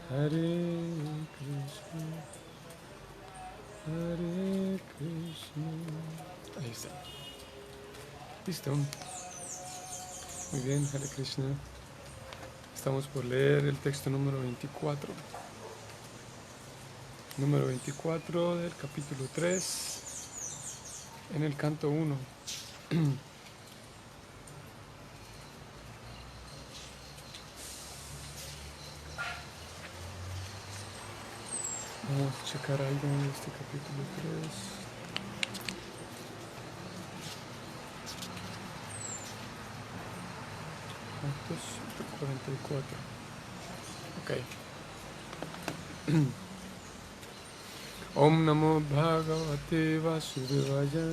Hare Krishna, Hare Krishna. Ahí está. Listo. Muy bien, Hare Krishna. Estamos por leer el texto número 24. Número 24 del capítulo 3, en el canto 1. Vamos a checar algo en este capítulo 3. ¿Cuántos? 44. Ok. Om Namo Bhagavate Vasudevaya.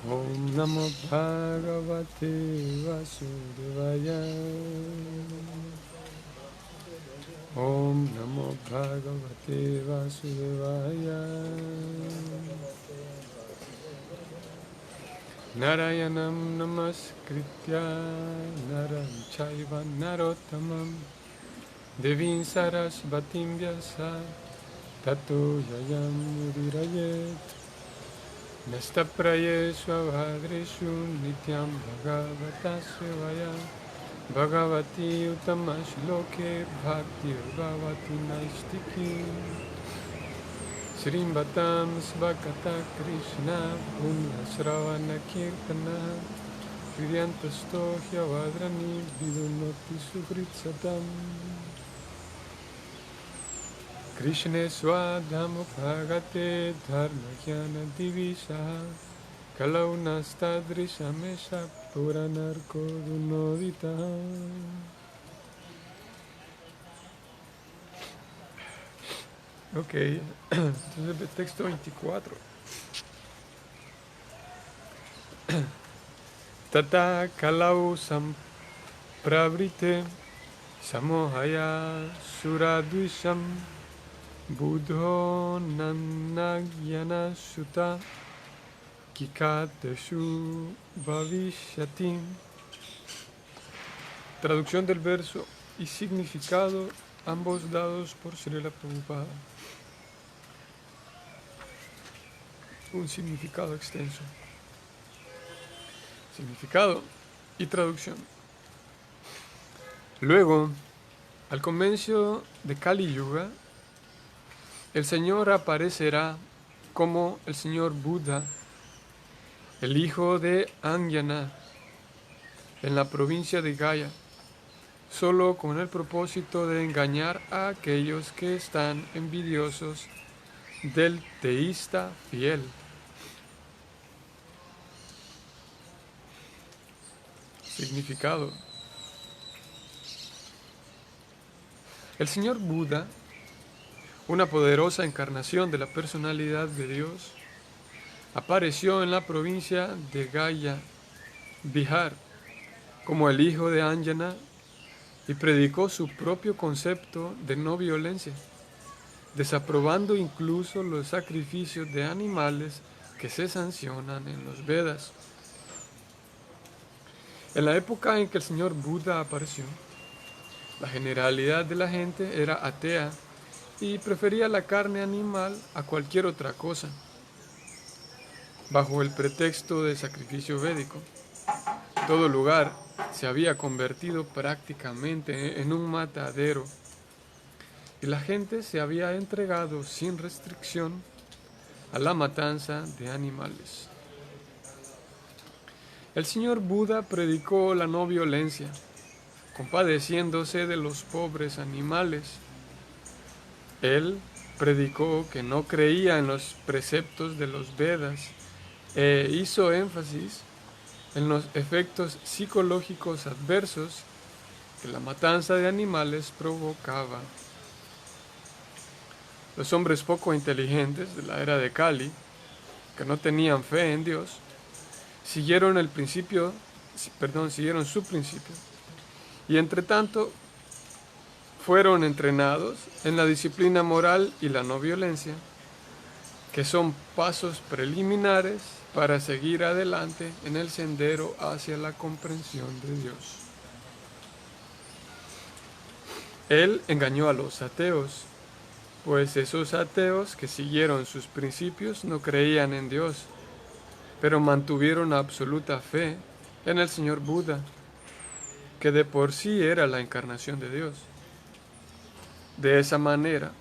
Om Namo Bhagavate Vasudevaya. Om Namo Bhagavate Vasudevaya. Narayanam Namaskritya Naram Chaiva Narottamam Devim Sarasvatim Vyasa Tato Yayam Udirayet Nastaprayeshu Avadreshu Nityam Bhagavata Sevaya Bhagavati Utamashloke Bhakti Bhagavati Naistiki Srimbatam Svakata Krishna Punya Sravana Kirtana Hridyantasto Hyawadrani Vidunoti Sukritsatam Krishne Swadhamupagate Dharmahyana Divisha Kalaunastadrishamesha Puranarko Dunodita. Ok, entonces el texto 24. Tata Kalau Sampravrite Samohaya Suradvisham Buddho Nanagyana Sutta Kikateshu Bhavishyati. Traducción del verso y significado, ambos dados por Srila Prabhupada. Un significado extenso. Significado y traducción. Luego, al comienzo de Kali Yuga, el Señor aparecerá como el Señor Buda, el hijo de Anjana, en la provincia de Gaya, solo con el propósito de engañar a aquellos que están envidiosos del teísta fiel. Significado. El Señor Buda, una poderosa encarnación de la personalidad de Dios, apareció en la provincia de Gaya, Bihar, como el hijo de Anjana y predicó su propio concepto de no violencia, desaprobando incluso los sacrificios de animales que se sancionan en los Vedas. En la época en que el Señor Buda apareció, la generalidad de la gente era atea y prefería la carne animal a cualquier otra cosa, bajo el pretexto de sacrificio védico. Todo lugar se había convertido prácticamente en un matadero y la gente se había entregado sin restricción a la matanza de animales. El Señor Buda predicó la no violencia, compadeciéndose de los pobres animales. Él predicó que no creía en los preceptos de los Vedas e hizo énfasis en los efectos psicológicos adversos que la matanza de animales provocaba. Los hombres poco inteligentes de la era de Kali, que no tenían fe en Dios, siguieron su principio, y entre tanto fueron entrenados en la disciplina moral y la no violencia, que son pasos preliminares para seguir adelante en el sendero hacia la comprensión de Dios. Él engañó a los ateos, pues esos ateos que siguieron sus principios no creían en Dios, pero mantuvieron absoluta fe en el Señor Buda, que de por sí era la encarnación de Dios. De esa manera,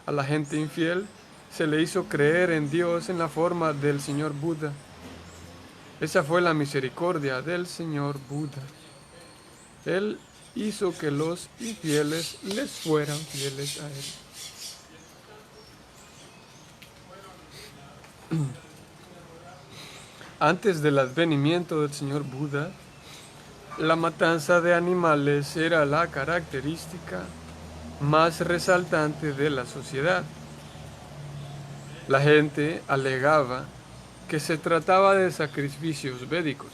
a la gente infiel se le hizo creer en Dios en la forma del Señor Buda. Esa fue la misericordia del Señor Buda. Él hizo que los infieles les fueran fieles a Él. Antes del advenimiento del Señor Buda, la matanza de animales era la característica más resaltante de la sociedad. La gente alegaba que se trataba de sacrificios védicos.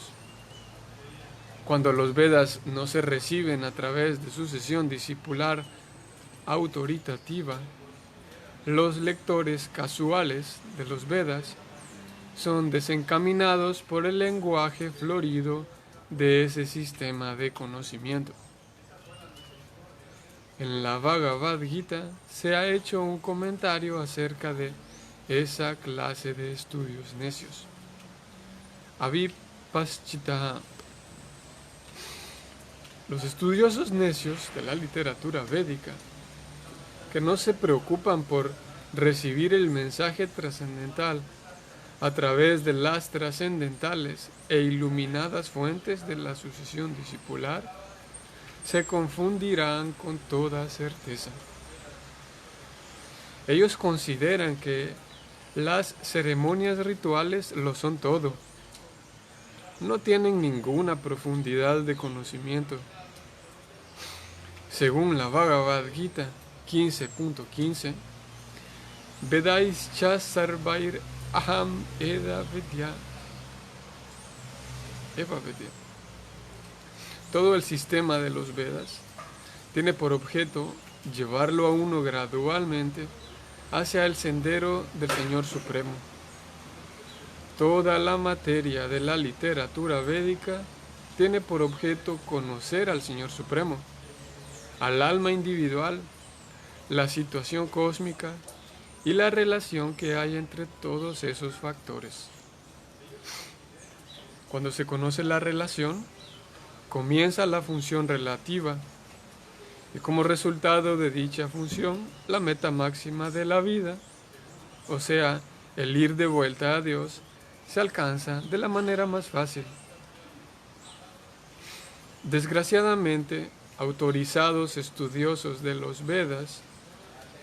Cuando los Vedas no se reciben a través de sucesión discipular autoritativa, los lectores casuales de los Vedas son desencaminados por el lenguaje florido de ese sistema de conocimiento. En la Bhagavad Gita se ha hecho un comentario acerca de esa clase de estudios necios. Avipaschitaha. Los estudiosos necios de la literatura védica, que no se preocupan por recibir el mensaje trascendental a través de las trascendentales e iluminadas fuentes de la sucesión discipular, se confundirán con toda certeza. Ellos consideran que las ceremonias rituales lo son todo. No tienen ninguna profundidad de conocimiento. Según la Bhagavad Gita 15.15, Vedaischa sarvair aham eva vidya. Todo el sistema de los Vedas tiene por objeto llevarlo a uno gradualmente hacia el sendero del Señor Supremo. Toda la materia de la literatura védica tiene por objeto conocer al Señor Supremo, al alma individual, la situación cósmica y la relación que hay entre todos esos factores. Cuando se conoce la relación, comienza la función relativa, y como resultado de dicha función, la meta máxima de la vida, o sea, el ir de vuelta a Dios, se alcanza de la manera más fácil. Desgraciadamente, autorizados estudiosos de los Vedas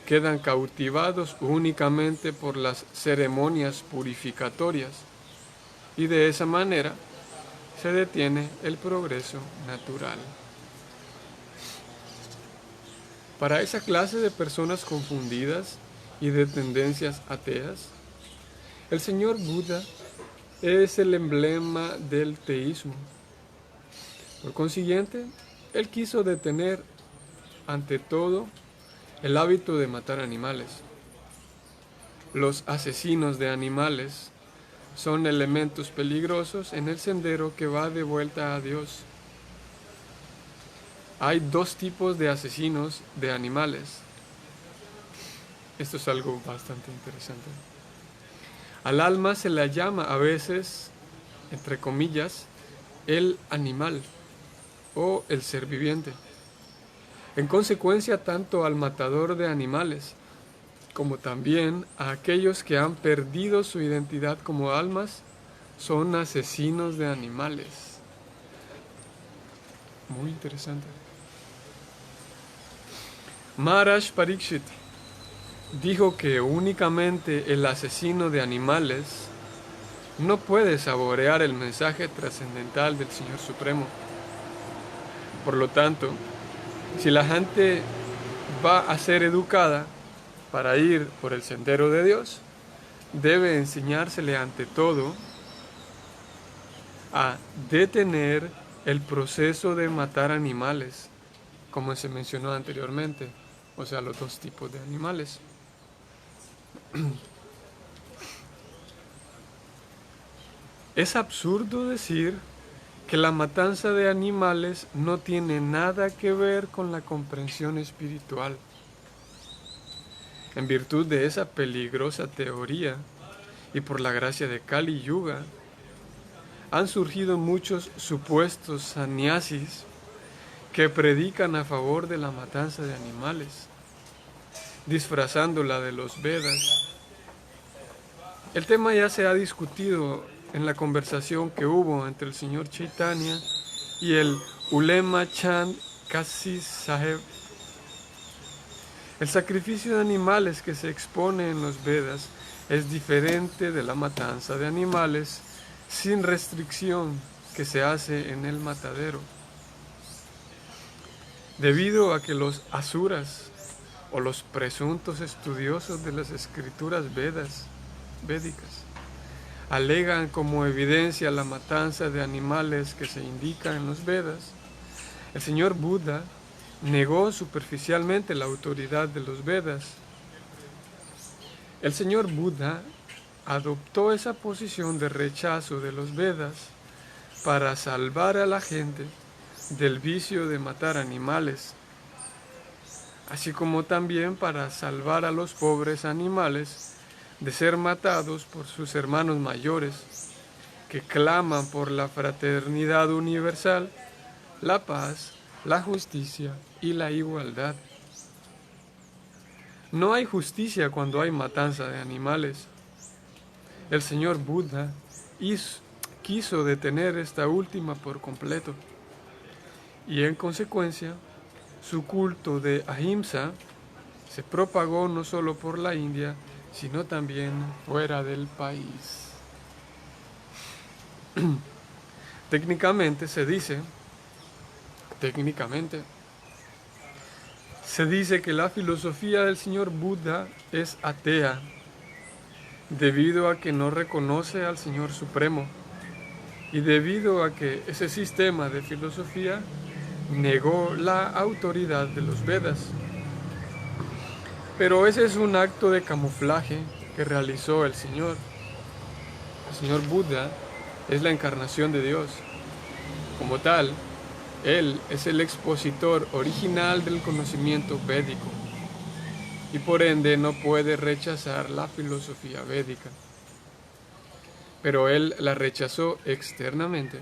quedan cautivados únicamente por las ceremonias purificatorias, y de esa manera se detiene el progreso natural. Para esa clase de personas confundidas y de tendencias ateas, el Señor Buda es el emblema del teísmo. Por consiguiente, Él quiso detener, ante todo, el hábito de matar animales. Los asesinos de animales son elementos peligrosos en el sendero que va de vuelta a Dios. Hay dos tipos de asesinos de animales. Esto es algo bastante interesante. Al alma se la llama a veces, entre comillas, el animal o el ser viviente. En consecuencia, tanto al matador de animales como también a aquellos que han perdido su identidad como almas son asesinos de animales. Muy interesante. Maharaj Parikshit dijo que únicamente el asesino de animales no puede saborear el mensaje trascendental del Señor Supremo. Por lo tanto, si la gente va a ser educada para ir por el sendero de Dios, debe enseñársele ante todo a detener el proceso de matar animales, como se mencionó anteriormente, o sea, los dos tipos de animales. Es absurdo decir que la matanza de animales no tiene nada que ver con la comprensión espiritual. En virtud de esa peligrosa teoría, y por la gracia de Kali Yuga, han surgido muchos supuestos sannyasis que predican a favor de la matanza de animales, disfrazándola de los Vedas. El tema ya se ha discutido en la conversación que hubo entre el señor Chaitanya y el Ulema Chand Kasi Saheb. El sacrificio de animales que se expone en los Vedas es diferente de la matanza de animales sin restricción que se hace en el matadero. Debido a que los asuras o los presuntos estudiosos de las escrituras védicas alegan como evidencia la matanza de animales que se indica en los Vedas, el señor Buda negó superficialmente la autoridad de los Vedas. El señor Buda adoptó esa posición de rechazo de los Vedas para salvar a la gente del vicio de matar animales, así como también para salvar a los pobres animales de ser matados por sus hermanos mayores, que claman por la fraternidad universal, la paz, la justicia y la igualdad. No hay justicia cuando hay matanza de animales. El señor Buda quiso detener esta última por completo, y en consecuencia, su culto de Ahimsa se propagó no solo por la India, sino también fuera del país. Técnicamente se dice que la filosofía del señor Buda es atea, debido a que no reconoce al Señor Supremo, y debido a que ese sistema de filosofía negó la autoridad de los Vedas. Pero ese es un acto de camuflaje que realizó el Señor. El señor Buda es la encarnación de Dios. Como tal, Él es el expositor original del conocimiento védico y por ende no puede rechazar la filosofía védica. Pero Él la rechazó externamente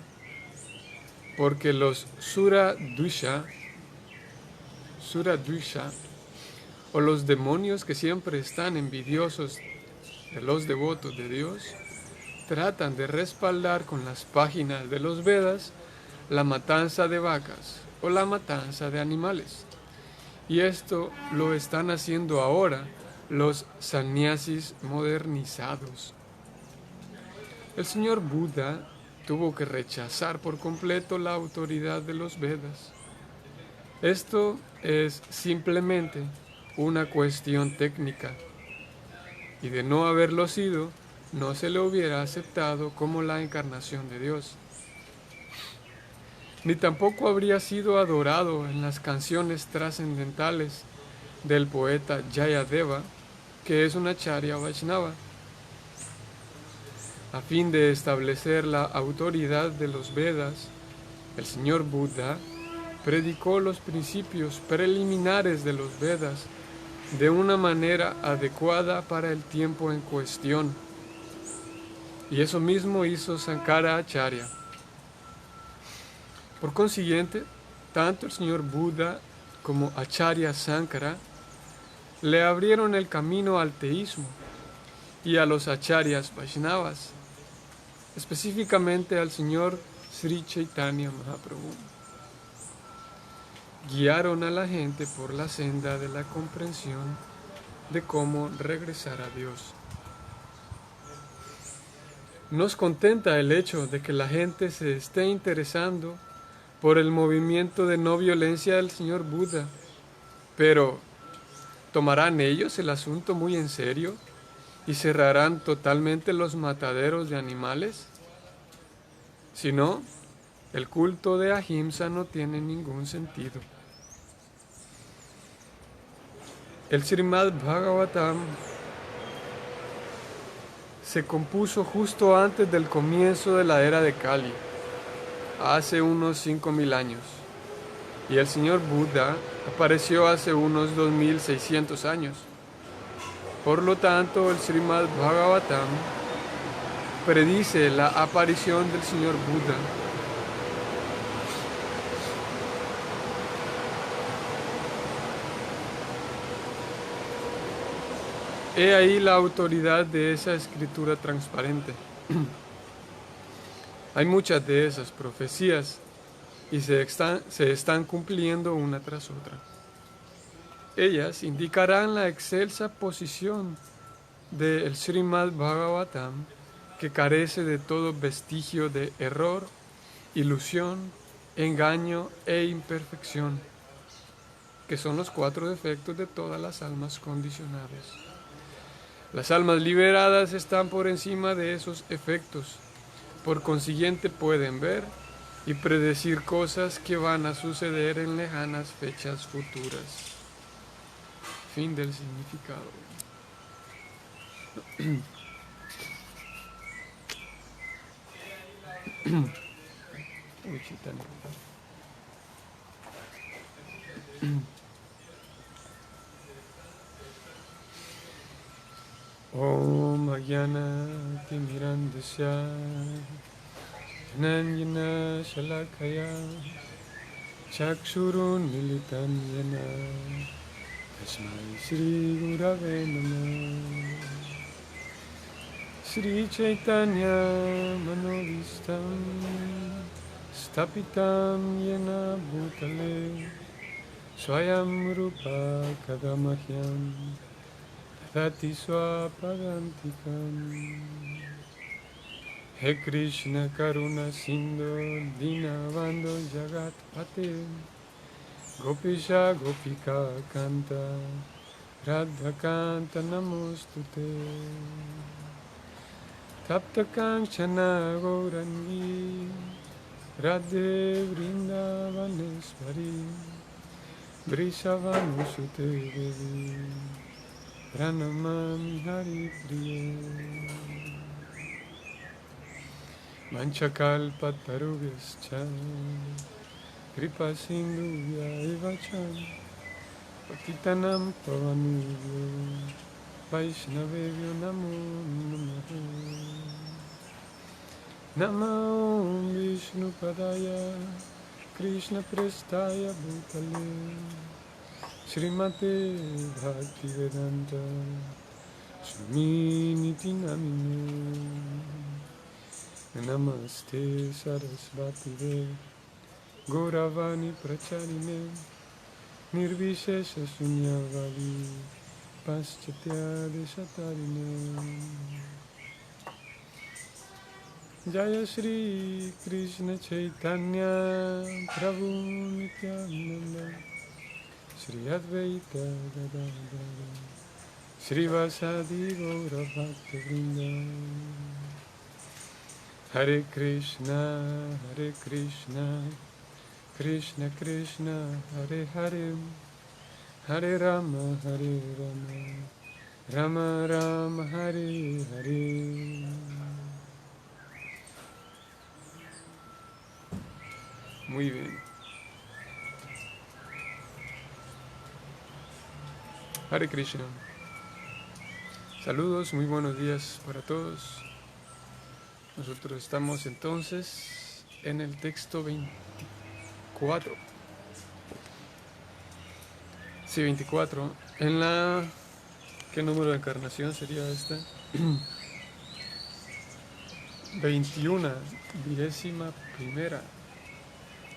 porque los Suradvisa o los demonios que siempre están envidiosos de los devotos de Dios tratan de respaldar con las páginas de los Vedas la matanza de vacas o la matanza de animales. Y esto lo están haciendo ahora los sannyasis modernizados. El señor Buda tuvo que rechazar por completo la autoridad de los Vedas. Esto es simplemente una cuestión técnica, y de no haberlo sido, no se le hubiera aceptado como la encarnación de Dios. Ni tampoco habría sido adorado en las canciones trascendentales del poeta Jayadeva, que es una Acharya Vaishnava. A fin de establecer la autoridad de los Vedas, el señor Buda predicó los principios preliminares de los Vedas de una manera adecuada para el tiempo en cuestión. Y eso mismo hizo Sankaracharya. Por consiguiente, tanto el señor Buda como Acharya Sankara le abrieron el camino al teísmo y a los Acharyas Vaishnavas, específicamente al señor Sri Chaitanya Mahaprabhu. Guiaron a la gente por la senda de la comprensión de cómo regresar a Dios. Nos contenta el hecho de que la gente se esté interesando por el movimiento de no violencia del señor Buda, pero ¿tomarán ellos el asunto muy en serio y cerrarán totalmente los mataderos de animales? Si no, el culto de Ahimsa no tiene ningún sentido. El Srimad Bhagavatam se compuso justo antes del comienzo de la era de Kali. hace unos 5.000 años y el señor Buda apareció hace unos 2.600 años. Por lo tanto, el Srimad Bhagavatam predice la aparición del señor Buda. He ahí la autoridad de esa escritura transparente. Hay muchas de esas profecías y se están cumpliendo una tras otra. Ellas indicarán la excelsa posición del Srimad Bhagavatam, que carece de todo vestigio de error, ilusión, engaño e imperfección, que son los 4 defectos de todas las almas condicionadas. Las almas liberadas están por encima de esos efectos, por consiguiente pueden ver y predecir cosas que van a suceder en lejanas fechas futuras. Fin del significado. Om Agyana Timirandasya Jnanjana Shalakaya Chakshurun Militan Yana Tasmai Shri Gurave Namah Shri Chaitanya Manovistam Stapitam Yena Bhutale Swayam Rupa Kadamahyam Tati Swapadantikam. He Krishna Karuna Sindhu Dinabando Jagat Pate Gopisha Gopika Kanta Radha Kanta Namostute Tapta Kanchana Gaurangi Radhe Vrindavanesvari Vrishavanusute Devi Pranamami Hari Priye Manchakalpatarubhyascha Kripa Sindhubhya Evacha Patitanam Pavanubhyo Vaishnavebhyo Namo Namaha Namo Vishnu Padaya Krishna Prestaya Bhutale Srimate Bhaktivedanta Swami Niti Namine Namaste Sarasvati Devi Gauravani Pracharine Nirvishesha Sunyavali Paschatya Deshatarine Jaya Shri Krishna Chaitanya Prabhu Nityananda Shri Advaita Gadadara Shri Vasadi Gaura Bhakta Vrinda Hare Krishna, Krishna Krishna, Hare Hare, Hare Rama, Rama Rama, Hare Hare. Muy bien. Hare Krishna. Saludos, muy buenos días para todos. Nosotros estamos entonces en el texto 24. Sí, 24. En la... ¿Qué número de encarnación sería esta? 21, 21ª.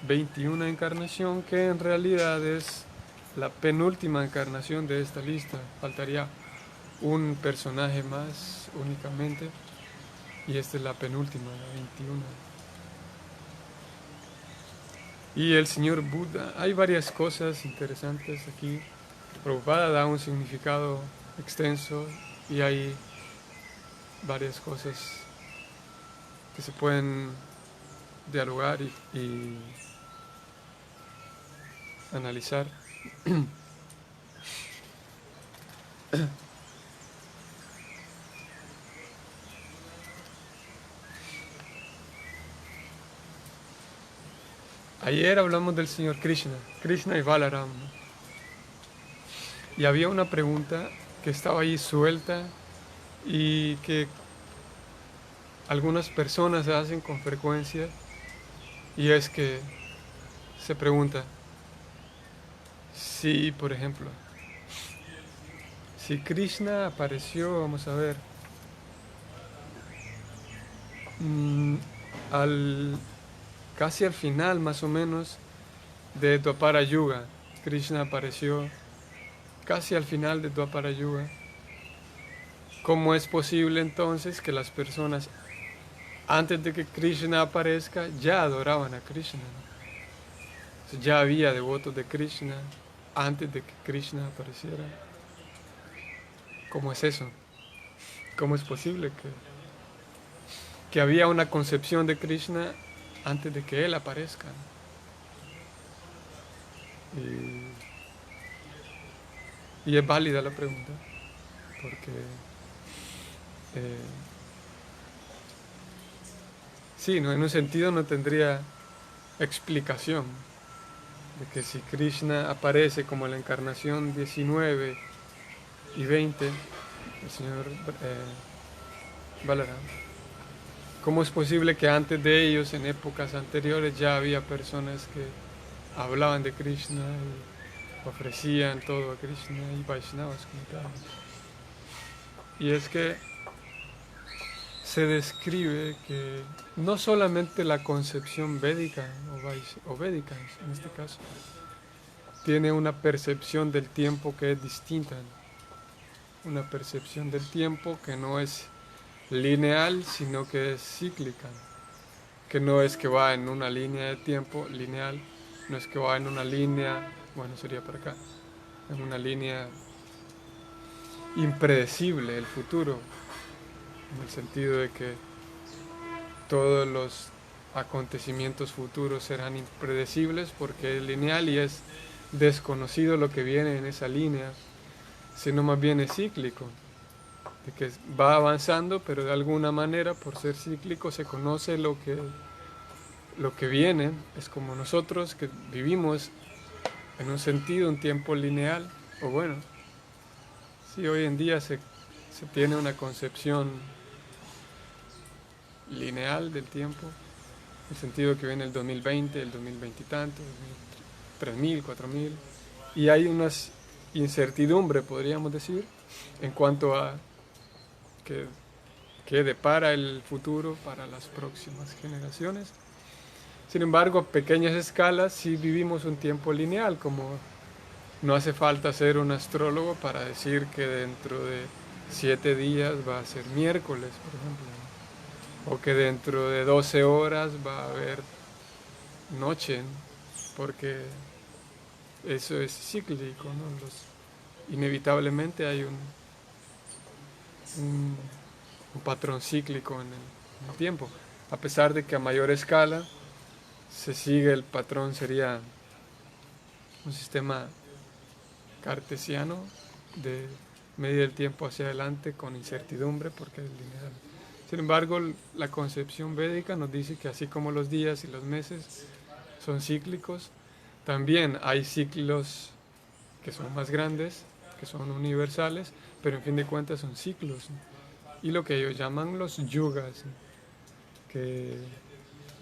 21 encarnación, que en realidad es la penúltima encarnación de esta lista. Faltaría un personaje más únicamente. Y esta es la penúltima, la 21. Y el señor Buda, hay varias cosas interesantes aquí. Prabhupada da un significado extenso y hay varias cosas que se pueden dialogar y analizar. Ayer hablamos del señor Krishna, Krishna y Balaram, ¿no? Y había una pregunta que estaba ahí suelta y que algunas personas hacen con frecuencia, y es que se pregunta si, por ejemplo, si Krishna apareció, vamos a ver, mm, al, casi al final más o menos de Dwapara Yuga. Krishna apareció casi al final de Dwapara Yuga. ¿Cómo es posible entonces que las personas antes de que Krishna aparezca ya adoraban a Krishna, ¿no? Ya había devotos de Krishna antes de que Krishna apareciera? ¿Cómo es eso? ¿Cómo es posible que había una concepción de Krishna antes de que él aparezca? Y es válida la pregunta, porque eh, sí, ¿no? En un sentido no tendría explicación de que si Krishna aparece como la encarnación 19 y 20, el señor Balaram, ¿cómo es posible que antes de ellos, en épocas anteriores, ya había personas que hablaban de Krishna y ofrecían todo a Krishna y Vaishnavas como tal? Y es que se describe que no solamente la concepción védica o védica en este caso tiene una percepción del tiempo que es distinta, ¿no? Una percepción del tiempo que no es lineal, sino que es cíclica, que no es que va en una línea de tiempo lineal, no es que va en una línea, bueno, sería para acá, en una línea impredecible el futuro, en el sentido de que todos los acontecimientos futuros serán impredecibles porque es lineal y es desconocido lo que viene en esa línea, sino más bien es cíclico, de que va avanzando, pero de alguna manera, por ser cíclico, se conoce lo que viene. Es como nosotros que vivimos en un sentido un tiempo lineal, o bueno, sí, hoy en día se tiene una concepción lineal del tiempo, en el sentido que viene el 2020, el 2020 y tanto, 3000, 4000, y hay una incertidumbre, podríamos decir, en cuanto a que depara el futuro para las próximas generaciones. Sin embargo, a pequeñas escalas sí vivimos un tiempo lineal, como no hace falta ser un astrólogo para decir que dentro de 7 días va a ser miércoles, por ejemplo, ¿no? O que dentro de 12 horas va a haber noche, ¿no? Porque eso es cíclico, ¿no? Inevitablemente hay un, un patrón cíclico en el tiempo, a pesar de que a mayor escala se sigue el patrón, sería un sistema cartesiano de medir el tiempo hacia adelante con incertidumbre porque es lineal. Sin embargo, la concepción védica nos dice que así como los días y los meses son cíclicos, también hay ciclos que son más grandes, que son universales, pero en fin de cuentas son ciclos, ¿no? Y lo que ellos llaman los yugas, ¿no? Que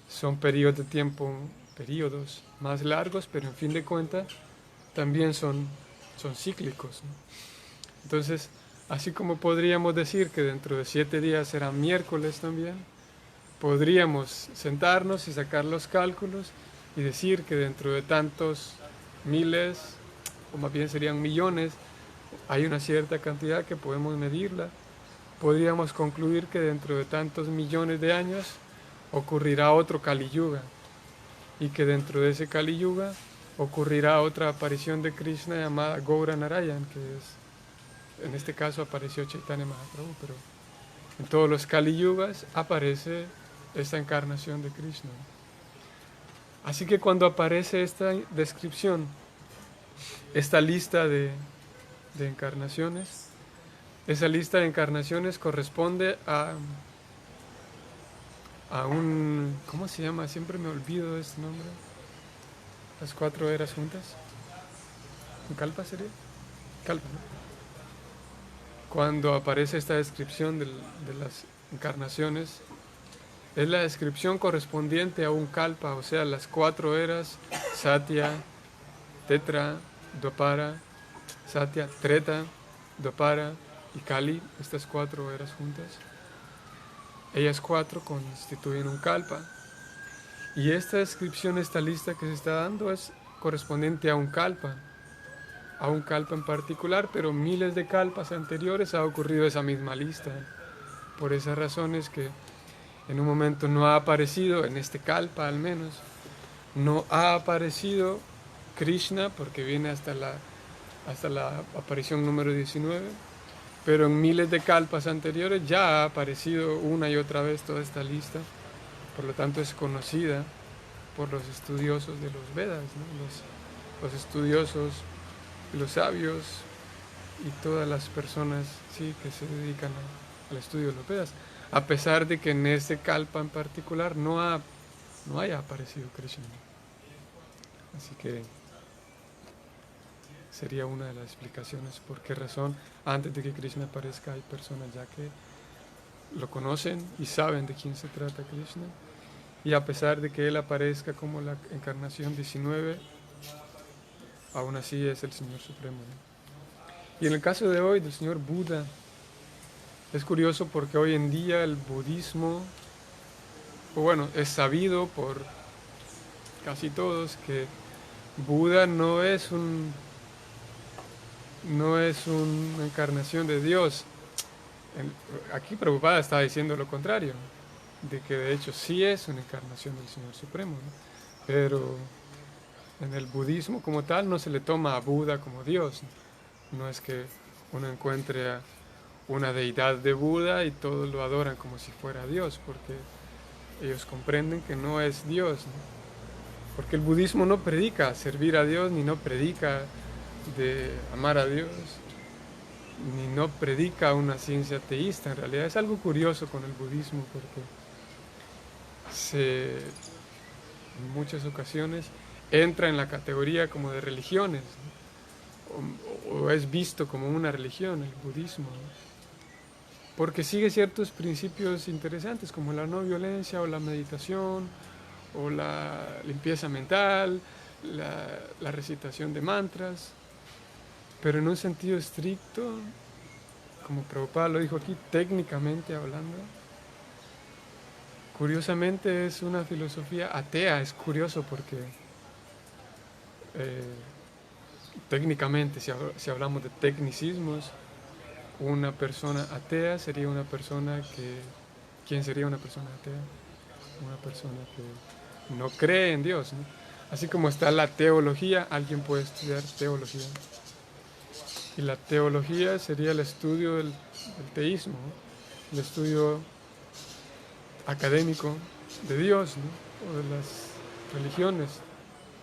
son periodos de tiempo, periodos más largos, pero en fin de cuentas también son cíclicos, ¿no? Entonces, así como podríamos decir que dentro de 7 días será miércoles también, podríamos sentarnos y sacar los cálculos y decir que dentro de tantos miles, o más bien serían millones, hay una cierta cantidad que podemos medirla. Podríamos concluir que dentro de tantos millones de años ocurrirá otro Kali Yuga, y que dentro de ese Kali Yuga ocurrirá otra aparición de Krishna llamada Gaura Narayan, que es, en este caso apareció Chaitanya Mahaprabhu, pero en todos los Kali Yugas aparece esta encarnación de Krishna. Así que cuando aparece esta descripción, esta lista de encarnaciones, esa lista de encarnaciones corresponde a un, ¿cómo se llama? Siempre me olvido de este nombre. las 4 eras juntas. ¿Un kalpa sería? Kalpa, ¿no? Cuando aparece esta descripción de las encarnaciones, es la descripción correspondiente a un kalpa, o sea, las 4 eras, Satya, Tetra, Dwapara, Satya, Treta, Dwapara y Kali, estas 4 eras juntas. Ellas 4 constituyen un kalpa. Y esta descripción, esta lista que se está dando es correspondiente a un kalpa en particular, pero miles de kalpas anteriores ha ocurrido esa misma lista. Por esas razones que en un momento no ha aparecido, en este kalpa al menos, no ha aparecido Krishna porque viene hasta la aparición número 19, pero en miles de kalpas anteriores ya ha aparecido una y otra vez toda esta lista, por lo tanto es conocida por los estudiosos de los Vedas, ¿no? los estudiosos, los sabios y todas las personas, sí, que se dedican al estudio de los Vedas, a pesar de que en este kalpa en particular no haya aparecido Krishna. Así que sería una de las explicaciones por qué razón antes de que Krishna aparezca hay personas ya que lo conocen y saben de quién se trata Krishna, y a pesar de que él aparezca como la encarnación 19, aún así es el Señor Supremo, ¿no? Y en el caso de hoy del Señor Buda, es curioso porque hoy en día el budismo, bueno, es sabido por casi todos que Buda no es una encarnación de Dios. Aquí Prabhupada está diciendo lo contrario, de que de hecho sí es una encarnación del Señor Supremo, ¿no? Pero en el budismo como tal no se le toma a Buda como Dios. No es que uno encuentre a una deidad de Buda y todos lo adoran como si fuera Dios, porque ellos comprenden que no es Dios, ¿no? Porque el budismo no predica servir a Dios, ni no predica de amar a Dios, ni no predica una ciencia teísta. En realidad es algo curioso con el budismo, porque en muchas ocasiones entra en la categoría como de religiones, ¿no? o es visto como una religión el budismo, ¿no? Porque sigue ciertos principios interesantes como la no violencia o la meditación o la limpieza mental, la recitación de mantras, pero en un sentido estricto, como Prabhupada lo dijo aquí, técnicamente hablando, curiosamente es una filosofía atea. Es curioso porque técnicamente, si hablamos de tecnicismos, una persona atea sería una persona que... ¿Quién sería una persona atea? Una persona que no cree en Dios, ¿no? Así como está la teología, alguien puede estudiar teología. Y la teología sería el estudio del teísmo, ¿no? El estudio académico de Dios, ¿no? O de las religiones,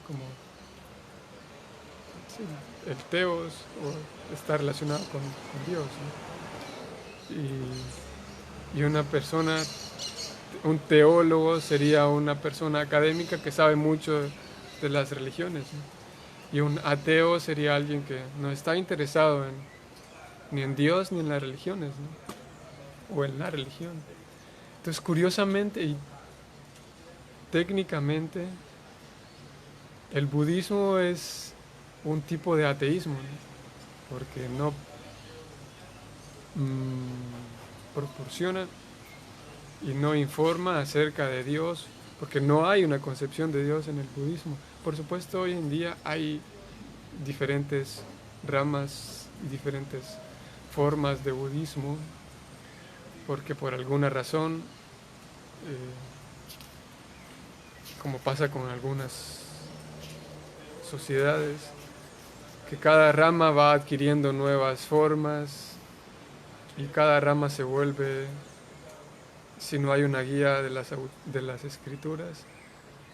como sí, el teos, o está relacionado con Dios, ¿no? Y una persona, un teólogo sería una persona académica que sabe mucho de las religiones, ¿no? Y un ateo sería alguien que no está interesado ni en Dios ni en las religiones, ¿no? O en la religión. Entonces, curiosamente y técnicamente, el budismo es un tipo de ateísmo, ¿no? Porque no proporciona y no informa acerca de Dios, porque no hay una concepción de Dios en el budismo. Por supuesto, hoy en día hay diferentes ramas y diferentes formas de budismo, porque por alguna razón, como pasa con algunas sociedades, que cada rama va adquiriendo nuevas formas y cada rama se vuelve, si no hay una guía de las escrituras,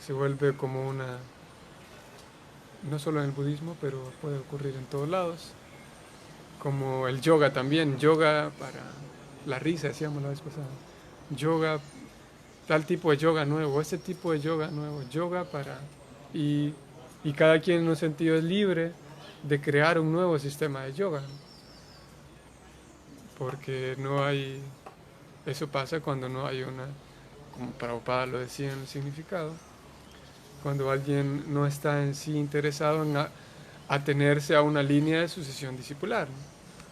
se vuelve como una, no solo en el budismo, pero puede ocurrir en todos lados, como el yoga también, yoga para la risa, decíamos la vez pasada, yoga, tal tipo de yoga nuevo, este tipo de yoga nuevo, yoga para... Y Y cada quien en un sentido es libre de crear un nuevo sistema de yoga, porque no hay, eso pasa cuando no hay una, como Prabhupada lo decía en el significado, cuando alguien no está en sí interesado en atenerse a una línea de sucesión discipular.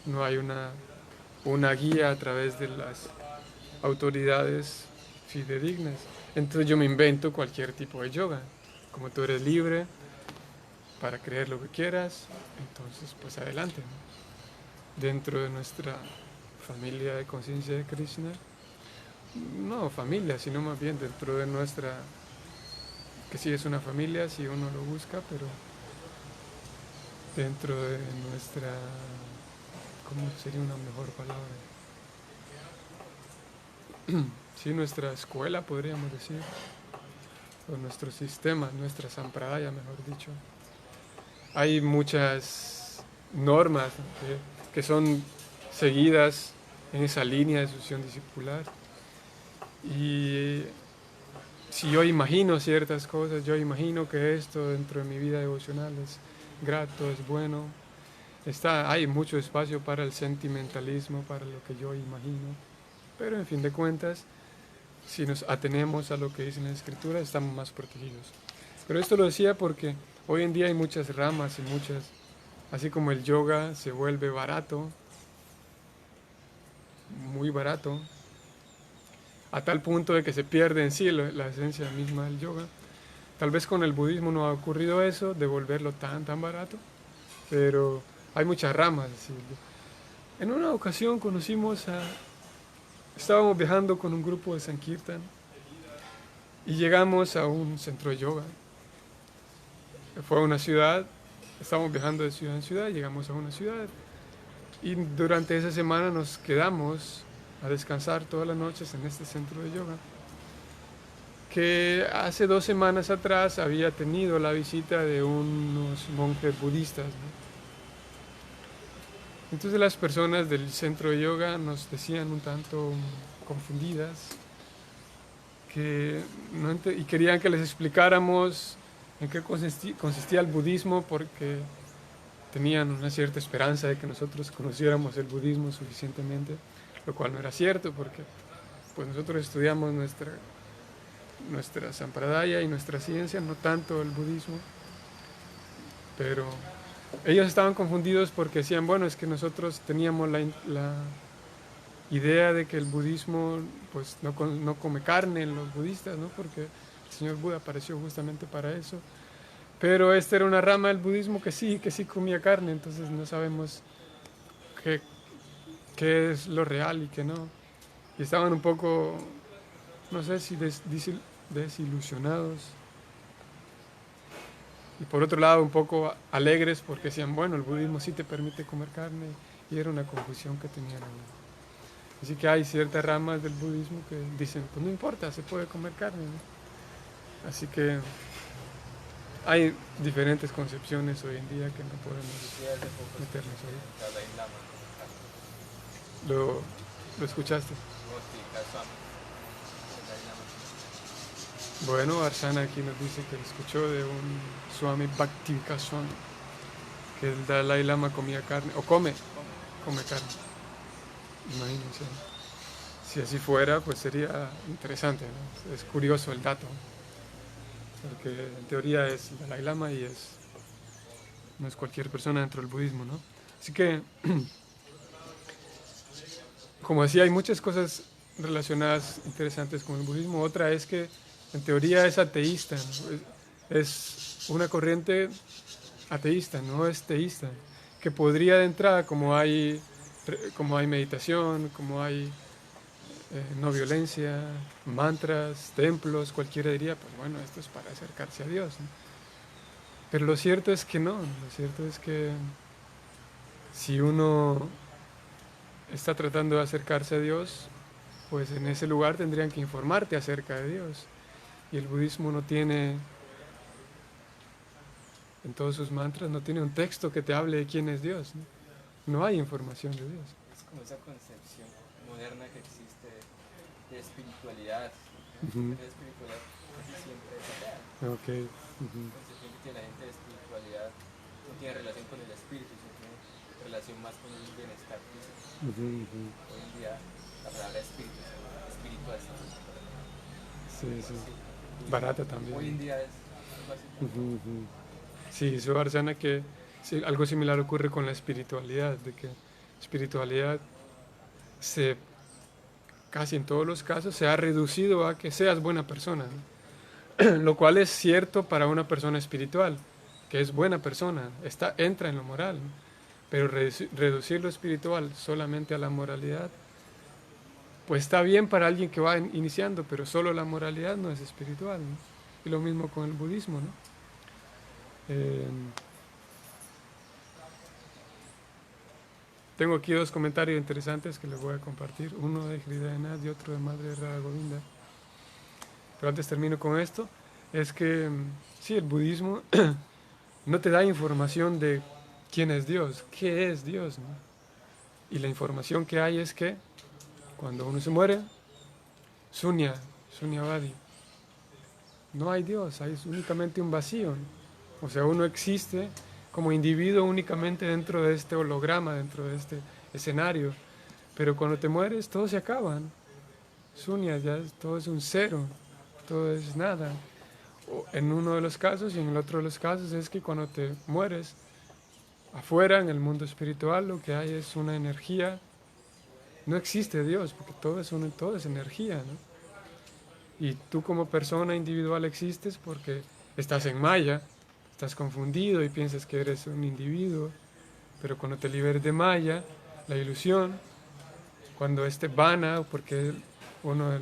No hay una guía a través de las autoridades fidedignas. Entonces yo me invento cualquier tipo de yoga. Como tú eres libre para creer lo que quieras, entonces pues adelante, ¿no? Dentro de nuestra familia de conciencia de Krishna, no familia, sino más bien dentro de nuestra, que sí es una familia si uno lo busca, pero dentro de nuestra, ¿cómo sería una mejor palabra? Sí, nuestra escuela, podríamos decir, o nuestro sistema, nuestra sampradaya, mejor dicho. Hay muchas normas que son seguidas en esa línea de sucesión discipular. Y si yo imagino ciertas cosas, yo imagino que esto dentro de mi vida devocional es grato, es bueno. Hay mucho espacio para el sentimentalismo, para lo que yo imagino. Pero en fin de cuentas, si nos atenemos a lo que dice en la Escritura, estamos más protegidos. Pero esto lo decía porque hoy en día hay muchas ramas y así como el yoga se vuelve barato, muy barato, a tal punto de que se pierde en sí la esencia misma del yoga. Tal vez con el budismo no ha ocurrido eso, de volverlo tan barato, pero hay muchas ramas. ¿Sí? En una ocasión estábamos viajando con un grupo de Sankirtan y llegamos a un centro de yoga. Fue a una ciudad, estábamos viajando de ciudad en ciudad, llegamos a una ciudad y durante esa semana nos quedamos a descansar todas las noches en este centro de yoga, que hace 2 semanas atrás había tenido la visita de unos monjes budistas, ¿no? Entonces las personas del centro de yoga nos decían un tanto confundidas y querían que les explicáramos en qué consistía el budismo, porque tenían una cierta esperanza de que nosotros conociéramos el budismo suficientemente, lo cual no era cierto, porque pues nosotros estudiamos nuestra sampradaya y nuestra ciencia, no tanto el budismo, pero ellos estaban confundidos porque decían, bueno, es que nosotros teníamos la idea de que el budismo pues no come carne en los budistas, ¿no? Porque el señor Buda apareció justamente para eso. Pero esta era una rama del budismo que sí comía carne, entonces no sabemos qué es lo real y qué no. Y estaban un poco, no sé si desilusionados. Y por otro lado un poco alegres porque decían, bueno, el budismo sí te permite comer carne, y era una confusión que tenían. Así que hay ciertas ramas del budismo que dicen, pues no importa, se puede comer carne, ¿no? Así que hay diferentes concepciones hoy en día que no podemos meternos ahí. ¿Lo escuchaste? Bueno, Arsana aquí nos dice que escuchó de un Swami Bhaktivinoda Swami que el Dalai Lama comía carne, o come carne. Imagínense. Si así fuera, pues sería interesante, ¿no? Es curioso el dato, porque en teoría es el Dalai Lama y no es cualquier persona dentro del budismo, ¿no? Así que, como decía, hay muchas cosas relacionadas interesantes con el budismo. Otra es que en teoría es ateísta, ¿no? Es una corriente ateísta, no es teísta, que podría de entrada, como hay meditación, como hay no violencia, mantras, templos, cualquiera diría, pues bueno, esto es para acercarse a Dios, ¿no? Pero lo cierto es que no, lo cierto es que si uno está tratando de acercarse a Dios, pues en ese lugar tendrían que informarte acerca de Dios. Y el budismo no tiene, en todos sus mantras, no tiene un texto que te hable de quién es Dios, ¿no? No hay información de Dios. Es como esa concepción moderna que existe de espiritualidad, Ujú. La espiritualidad casi siempre es atea. Ok. Ujú. Se siente que la gente de espiritualidad no tiene relación con el espíritu, sino tiene relación más con un bienestar físico. Ujú, ujú. Hoy en día la palabra espíritu, espiritual, Sí, sí. sí, Barata y hoy también. en día es algo así como Ujú, ujú. Sí, eso Arsena que sí, algo similar ocurre con la espiritualidad, de que espiritualidad se casi en todos los casos se ha reducido a que seas buena persona, ¿no? Lo cual es cierto para una persona espiritual, que es buena persona, entra en lo moral, ¿no? Pero reducir lo espiritual solamente a la moralidad, pues está bien para alguien que va iniciando, pero solo la moralidad no es espiritual, ¿no? Y lo mismo con el budismo, ¿no? Eh, Tengo aquí dos comentarios interesantes que les voy a compartir, uno de Hridayanath y otro de Madre Radha Govinda. Pero antes termino con esto, es que sí, el budismo no te da información de quién es Dios, qué es Dios, ¿no? Y la información que hay es que cuando uno se muere, sunya, sunyavadi, no hay Dios, hay únicamente un vacío, ¿no? O sea, uno existe como individuo únicamente dentro de este holograma, dentro de este escenario. Pero cuando te mueres, todo se acaba, ¿no? Sunya, todo es un cero, todo es nada. En uno de los casos y en el otro de los casos es que cuando te mueres, afuera en el mundo espiritual lo que hay es una energía. No existe Dios porque todo es energía, ¿no? Y tú como persona individual existes porque estás en Maya, estás confundido y piensas que eres un individuo, pero cuando te liberes de Maya, la ilusión, cuando este Vana, porque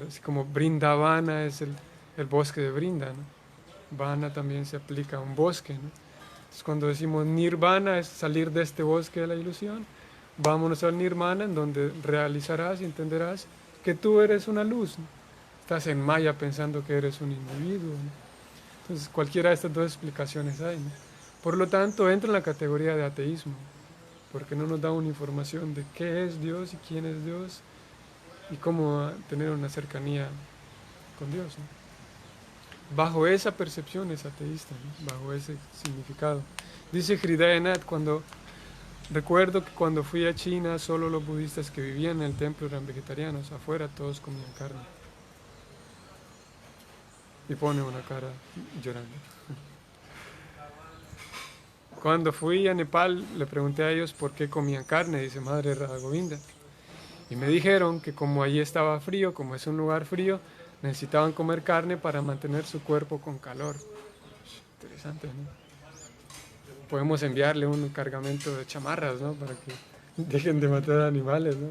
así como Brindavana es el bosque de Brinda, ¿no? Vana también se aplica a un bosque, ¿no? Entonces, cuando decimos nirvana es salir de este bosque de la ilusión, vámonos al nirvana en donde realizarás y entenderás que tú eres una luz, ¿no? Estás en Maya pensando que eres un individuo, ¿no? Entonces cualquiera de estas dos explicaciones hay, ¿no? Por lo tanto entra en la categoría de ateísmo, porque no nos da una información de qué es Dios y quién es Dios y cómo tener una cercanía con Dios, ¿no? Bajo esa percepción es ateísta, ¿no? Bajo ese significado. Dice Hridayanath, recuerdo que cuando fui a China solo los budistas que vivían en el templo eran vegetarianos, afuera todos comían carne. Y pone una cara llorando. Cuando fui a Nepal le pregunté a ellos por qué comían carne, dice Madre Radha Govinda. Y me dijeron que como allí estaba frío, como es un lugar frío, necesitaban comer carne para mantener su cuerpo con calor. Interesante, ¿no? Podemos enviarle un cargamento de chamarras, ¿no? Para que dejen de matar animales, ¿no?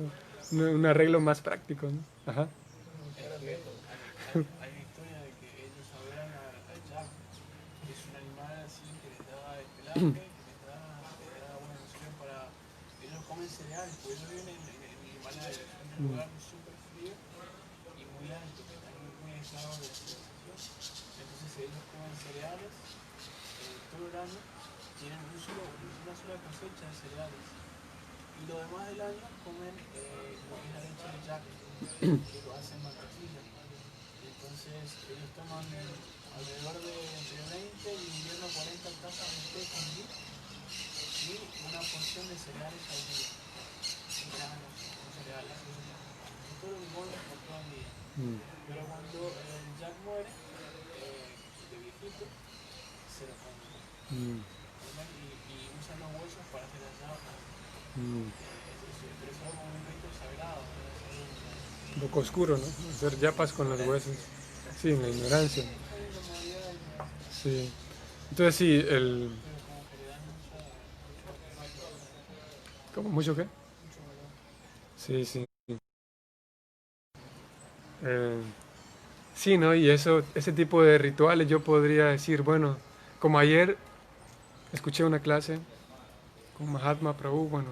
Un arreglo más práctico, ¿no? Ajá. Es que hay una historia de que ellos adoran al yak, que es un animal así que les da el pelaje, que les da una nutrición para. Ellos comen cereales, porque ellos viven en el Himalaya, en un lugar súper frío y muy alto, que están muy aislados de la civilización. Entonces ellos comen cereales todo el año, tienen una sola cosecha de cereales. Y lo demás del año comen lo que es la leche de yak, que lo hacen mantequilla. Entonces ellos toman alrededor de entre 20 y en invierno 40 tazas de té con ghee y una porción de cereales al día. Granos con cereales. Y todo lo que comen por todo el día. Mm, Pero cuando el yak muere, de viejito, se lo comen. mm, Y usan los huesos para hacer las llamas. mm. Pero es algo como un rito sagrado. Un poco oscuro, ¿no? Hacer yapas con los huesos. Sí, en la ignorancia. Hay una modalidad de ignorancia, Sí. Entonces sí, pero como que le dan ¿Cómo mucho qué? mucho valor. Sí, sí. Eh, sí, ¿no? Y ese tipo de rituales yo podría decir, bueno, como ayer escuché una clase con Mahatma Prabhu, bueno,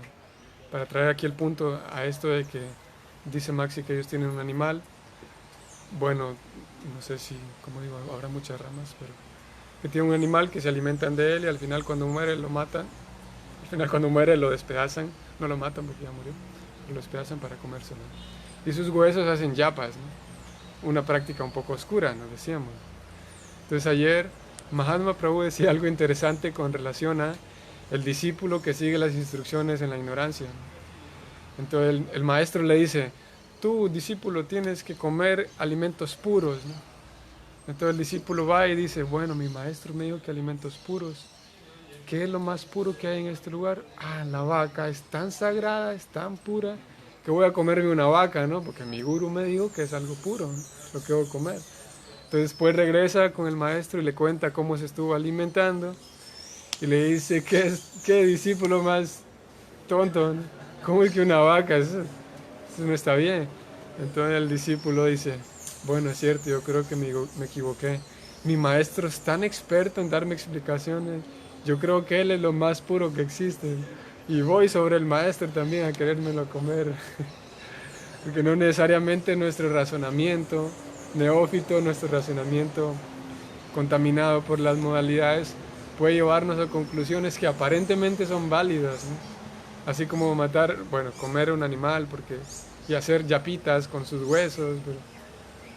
para traer aquí el punto a esto de que dice Maxi que ellos tienen un animal, bueno, no sé si, como digo, habrá muchas ramas, pero que tiene un animal que se alimentan de él y al final cuando muere lo matan, al final cuando muere lo despedazan, no lo matan porque ya murió, pero lo despedazan para comérselo. Y sus huesos hacen yapas, ¿no? una práctica un poco oscura, nos decíamos. Entonces ayer Mahatma Prabhu decía algo interesante con relación a el discípulo que sigue las instrucciones en la ignorancia. Entonces el maestro le dice, tú discípulo tienes que comer alimentos puros, ¿no? Entonces el discípulo va y dice, bueno, mi maestro me dijo que alimentos puros. ¿Qué es lo más puro que hay en este lugar? Ah, la vaca es tan sagrada, es tan pura, que voy a comerme una vaca, ¿no? Porque mi gurú me dijo que es algo puro, ¿no? Lo que voy a comer. Entonces después regresa con el maestro y le cuenta cómo se estuvo alimentando. Y le dice, ¿qué discípulo más tonto, ¿no? ¿Cómo es que una vaca? Eso no está bien. Entonces el discípulo dice, bueno, es cierto, yo creo que me equivoqué. Mi maestro es tan experto en darme explicaciones. Yo creo que él es lo más puro que existe. Y voy sobre el maestro también a querérmelo comer. Porque no necesariamente nuestro razonamiento neófito, nuestro razonamiento contaminado por las modalidades, puede llevarnos a conclusiones que aparentemente son válidas, ¿no? Así como matar, bueno, comer un animal y hacer yapitas con sus huesos, pero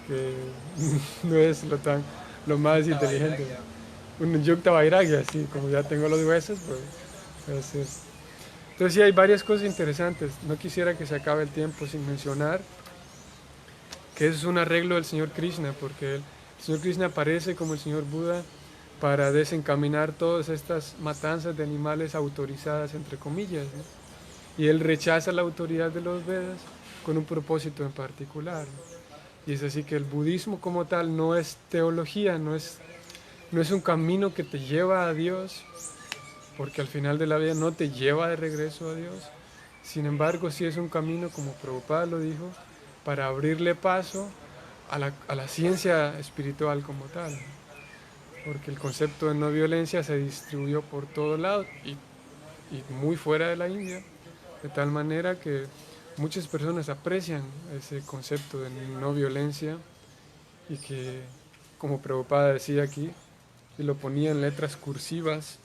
que no es lo más inteligente. Un yukta vairagya, sí, como ya tengo los huesos, pues hacer. Entonces sí hay varias cosas interesantes. No quisiera que se acabe el tiempo sin mencionar que eso es un arreglo del Señor Krishna, porque el Señor Krishna aparece como el Señor Buda para desencaminar todas estas matanzas de animales autorizadas, entre comillas, ¿no? Y él rechaza la autoridad de los Vedas con un propósito en particular, ¿no? Y es así que el budismo como tal no es teología, no es un camino que te lleva a Dios, porque al final de la vida no te lleva de regreso a Dios. Sin embargo, sí es un camino, como Prabhupada lo dijo, para abrirle paso a la ciencia espiritual como tal. Porque el concepto de no violencia se distribuyó por todos lados y muy fuera de la India, de tal manera que muchas personas aprecian ese concepto de no violencia y que, como Prabhupada decía aquí, y lo ponía en letras cursivas.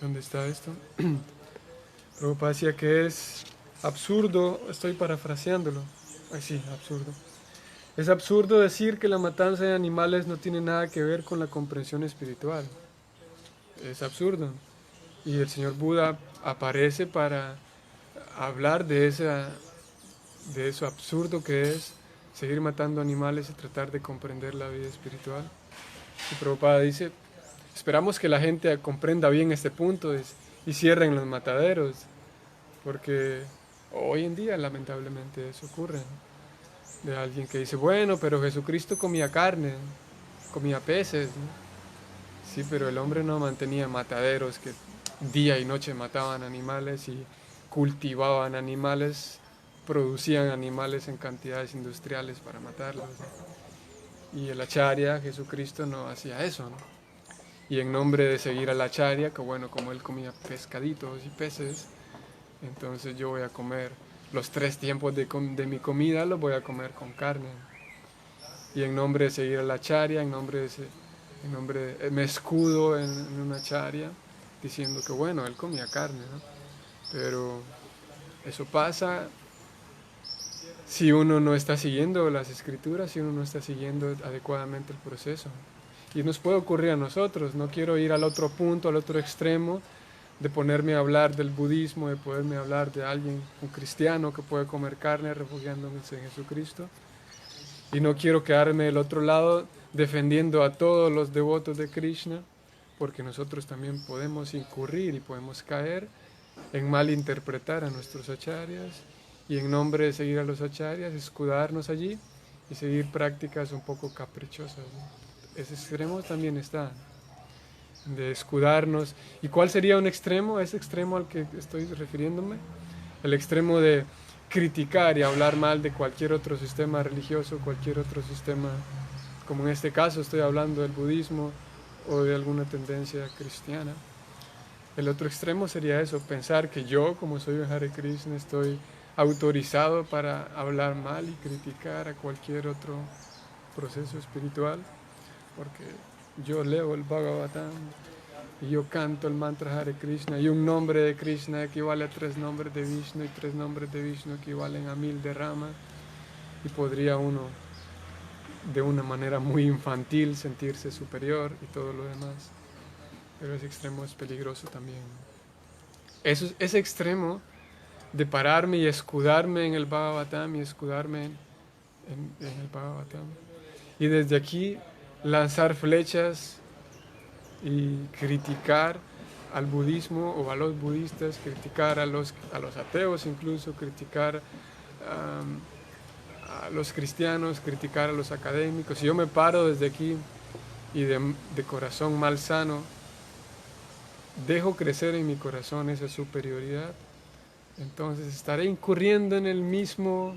¿Dónde está esto? Prabhupada decía que es absurdo, estoy parafraseándolo. Ay, sí, absurdo. Es absurdo decir que la matanza de animales no tiene nada que ver con la comprensión espiritual. Es absurdo. Y el señor Buda aparece para hablar de eso absurdo que es seguir matando animales y tratar de comprender la vida espiritual. Y Prabhupada dice, esperamos que la gente comprenda bien este punto y cierren los mataderos, porque hoy en día lamentablemente eso ocurre, ¿no? De alguien que dice, bueno, pero Jesucristo comía carne, comía peces, ¿no? Sí, pero el hombre no mantenía mataderos que día y noche mataban animales y cultivaban animales, producían animales en cantidades industriales para matarlos, ¿no? Y el acharya, Jesucristo, no hacía eso, ¿no? Y en nombre de seguir al acharya, que bueno, como él comía pescaditos y peces, entonces yo voy a comer los 3 tiempos de mi comida, los voy a comer con carne. Y en nombre de seguir al acharya, me escudo en una acharya, diciendo que bueno, él comía carne, ¿no? Pero eso pasa si uno no está siguiendo las escrituras, si uno no está siguiendo adecuadamente el proceso. Y nos puede ocurrir a nosotros. No quiero ir al otro punto, al otro extremo, de ponerme a hablar del budismo, de poderme hablar de alguien, un cristiano que puede comer carne refugiándose en Jesucristo. Y no quiero quedarme del otro lado defendiendo a todos los devotos de Krishna, porque nosotros también podemos incurrir y podemos caer en malinterpretar a nuestros acharyas y en nombre de seguir a los acharyas, escudarnos allí y seguir prácticas un poco caprichosas, ¿no? Ese extremo también está, de escudarnos. ¿Y cuál sería un extremo? Ese extremo al que estoy refiriéndome, el extremo de criticar y hablar mal de cualquier otro sistema religioso, cualquier otro sistema, como en este caso estoy hablando del budismo o de alguna tendencia cristiana. El otro extremo sería eso, pensar que yo, como soy un Hare Krishna, estoy autorizado para hablar mal y criticar a cualquier otro proceso espiritual, porque yo leo el Bhagavatam y yo canto el mantra Hare Krishna y un nombre de Krishna equivale a 3 nombres de Vishnu y 3 nombres de Vishnu equivalen a 1000 de Rama. y podría uno de una manera muy infantil sentirse superior y todo lo demás. Pero ese extremo es peligroso también. Ese extremo de pararme y escudarme en el Bhagavatam y escudarme en el Bhagavatam. Y desde aquí lanzar flechas y criticar al budismo o a los budistas, criticar a los ateos incluso, criticar a los cristianos, criticar a los académicos. Si yo me paro desde aquí y de corazón malsano, dejo crecer en mi corazón esa superioridad, entonces estaré incurriendo en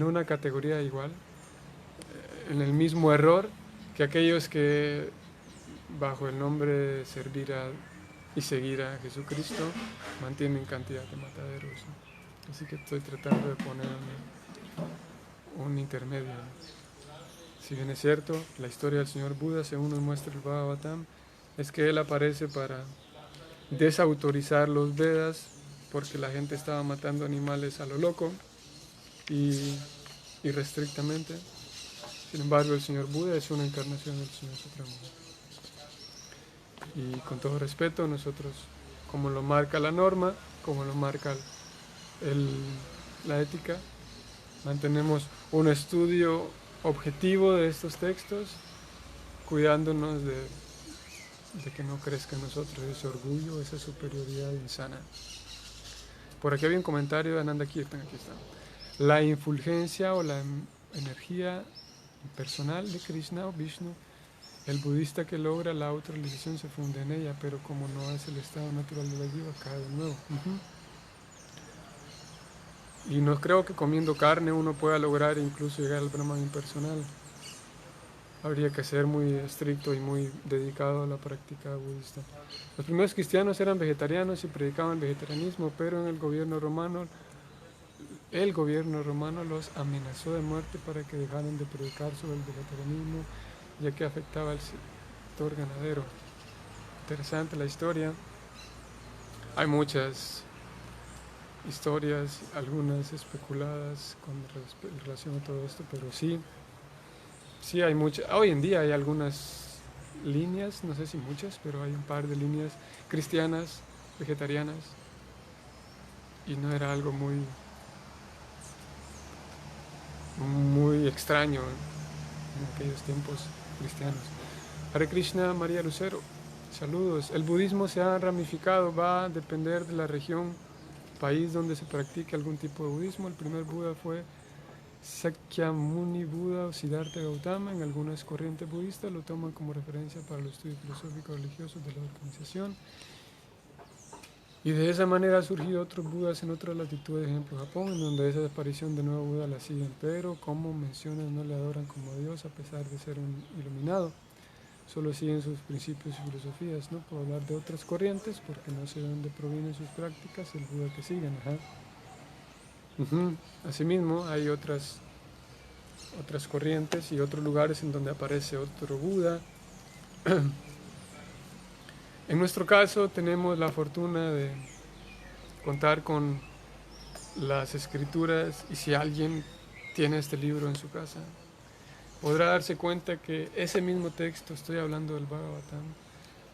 una categoría igual, en el mismo error que aquellos que bajo el nombre de servir y seguir a Jesucristo mantienen cantidad de mataderos, ¿no? Así que estoy tratando de poner un intermedio, ¿no? Si bien es cierto, la historia del señor Buda, según nos muestra el Bhagavatam, es que él aparece para desautorizar los Vedas porque la gente estaba matando animales a lo loco y irrestrictamente. Sin embargo, el señor Buda es una encarnación del Señor Supremo. Y con todo respeto, nosotros, como lo marca la norma, como lo marca la ética, mantenemos un estudio objetivo de estos textos, cuidándonos de que no crezca en nosotros ese orgullo, esa superioridad insana. Por aquí había un comentario de Ananda Kirtan, aquí está. La infulgencia o la energía personal de Krishna o Vishnu, el budista que logra la autorrealización se funde en ella, pero como no es el estado natural de la jiva, cae de nuevo. Y no creo que comiendo carne uno pueda lograr incluso llegar al Brahman impersonal. Habría que ser muy estricto y muy dedicado a la práctica budista. Los primeros cristianos eran vegetarianos y predicaban vegetarianismo, pero en el gobierno romano los amenazó de muerte para que dejaran de predicar sobre el vegetarianismo, ya que afectaba al sector ganadero. Interesante la historia. Hay muchas historias, algunas especuladas en relación a todo esto, pero sí hay muchas. Hoy en día hay algunas líneas, no sé si muchas, pero hay un par de líneas cristianas, vegetarianas, y no era algo muy extraño en aquellos tiempos cristianos. Hare Krishna, María Lucero, saludos. El budismo se ha ramificado, va a depender de la región, país donde se practique algún tipo de budismo. El primer Buda fue Sakyamuni Buda o Siddhartha Gautama. En algunas corrientes budistas lo toman como referencia para los estudios filosóficos religiosos de la organización. Y de esa manera han surgido otros Budas en otras latitudes, ejemplo Japón, en donde esa aparición de nuevo Buda la siguen, pero como mencionan no le adoran como Dios a pesar de ser un iluminado. Solo siguen sus principios y filosofías. No puedo hablar de otras corrientes porque no sé de dónde provienen sus prácticas, el Buda que siguen. Asimismo, hay otras corrientes y otros lugares en donde aparece otro Buda. En nuestro caso tenemos la fortuna de contar con las escrituras, y si alguien tiene este libro en su casa, podrá darse cuenta que ese mismo texto, estoy hablando del Bhagavatam,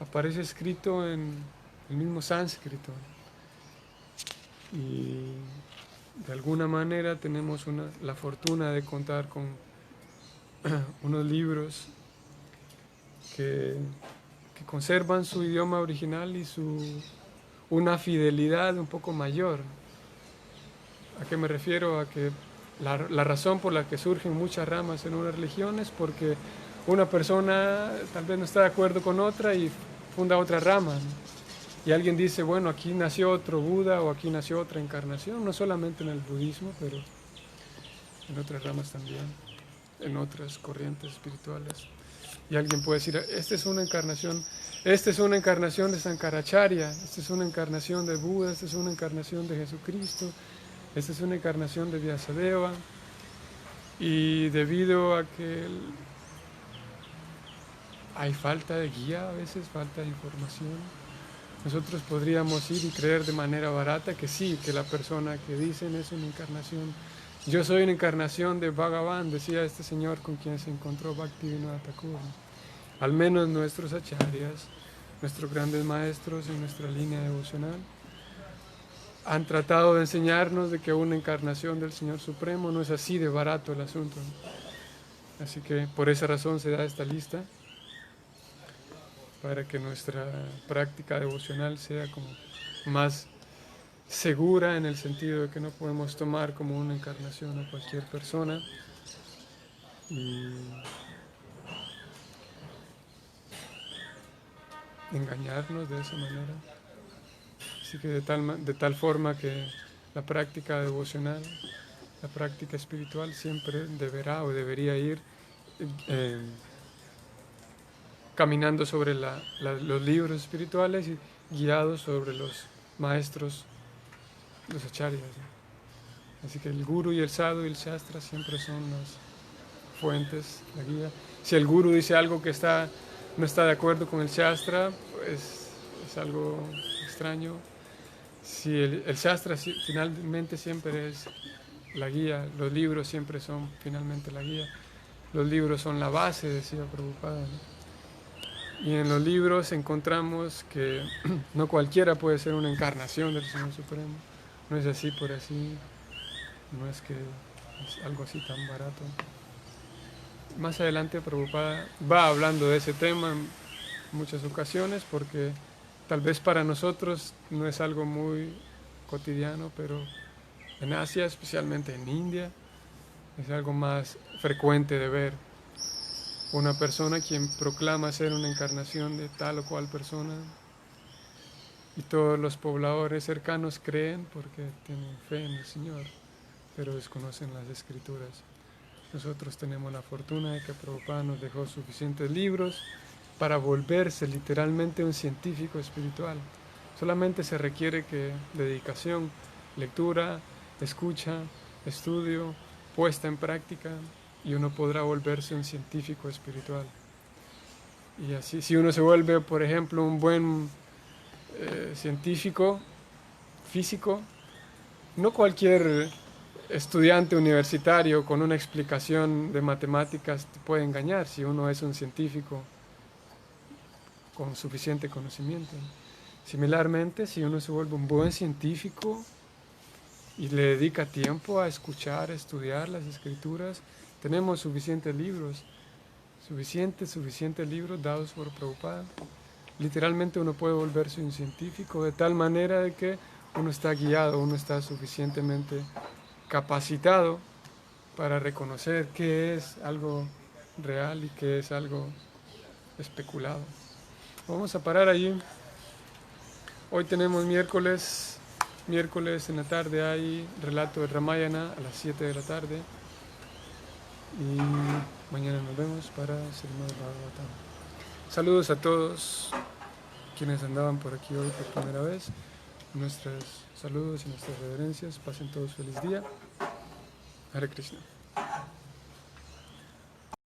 aparece escrito en el mismo sánscrito. Y de alguna manera tenemos la fortuna de contar con unos libros que conservan su idioma original y una fidelidad un poco mayor. ¿A qué me refiero? A que la razón por la que surgen muchas ramas en una religión es porque una persona tal vez no está de acuerdo con otra y funda otra rama, ¿no? Y alguien dice, bueno, aquí nació otro Buda o aquí nació otra encarnación, no solamente en el budismo, pero en otras ramas también, en otras corrientes espirituales. Y alguien puede decir, esta es una encarnación de Sankaracharya, esta es una encarnación de Buda, esta es una encarnación de Jesucristo, esta es una encarnación de Vyasadeva. Y debido a que hay falta de guía, a veces falta de información, nosotros podríamos ir y creer de manera barata que sí, que la persona que dicen es una encarnación Yo soy una encarnación de Bhagavan, decía este señor con quien se encontró Bhaktivinoda Thakur. Al menos nuestros acharyas, nuestros grandes maestros en nuestra línea devocional, han tratado de enseñarnos de que una encarnación del Señor Supremo no es así de barato el asunto. Así que por esa razón se da esta lista, para que nuestra práctica devocional sea como más segura, en el sentido de que no podemos tomar como una encarnación a cualquier persona y engañarnos de esa manera. Así que de tal forma que la práctica devocional, la práctica espiritual siempre deberá o debería ir caminando sobre los libros espirituales y guiados sobre los maestros, los acharyas, ¿no? Así que el guru y el sadhu y el shastra siempre son las fuentes, la guía. Si el guru dice algo que no está de acuerdo con el shastra, pues es algo extraño. Si el shastra finalmente siempre es la guía, los libros siempre son finalmente la guía. Los libros son la base, decía Prabhupada, ¿no? Y en los libros encontramos que no cualquiera puede ser una encarnación del Señor Supremo. No es así por así, no es que es algo así tan barato. Más adelante Prabhupada va hablando de ese tema en muchas ocasiones, porque tal vez para nosotros no es algo muy cotidiano, pero en Asia, especialmente en India, es algo más frecuente de ver. Una persona quien proclama ser una encarnación de tal o cual persona, y todos los pobladores cercanos creen porque tienen fe en el Señor, pero desconocen las Escrituras. Nosotros tenemos la fortuna de que Prabhupada nos dejó suficientes libros para volverse literalmente un científico espiritual. Solamente se requiere dedicación, lectura, escucha, estudio, puesta en práctica, y uno podrá volverse un científico espiritual. Y así, si uno se vuelve, por ejemplo, un buen científico físico, no cualquier estudiante universitario con una explicación de matemáticas te puede engañar si uno es un científico con suficiente conocimiento. Similarmente, si uno se vuelve un buen científico y le dedica tiempo a escuchar, a estudiar las Escrituras, tenemos suficientes libros dados por Prabhupada. Literalmente uno puede volverse un científico de tal manera de que uno está guiado, uno está suficientemente capacitado para reconocer qué es algo real y qué es algo especulado. Vamos a parar allí. Hoy tenemos miércoles en la tarde hay relato de Ramayana a las 7 de la tarde. Y mañana nos vemos para Srimad Bhagavatam. Saludos a todos quienes andaban por aquí hoy por primera vez. Nuestros saludos y nuestras reverencias. Pasen todos feliz día. Hare Krishna.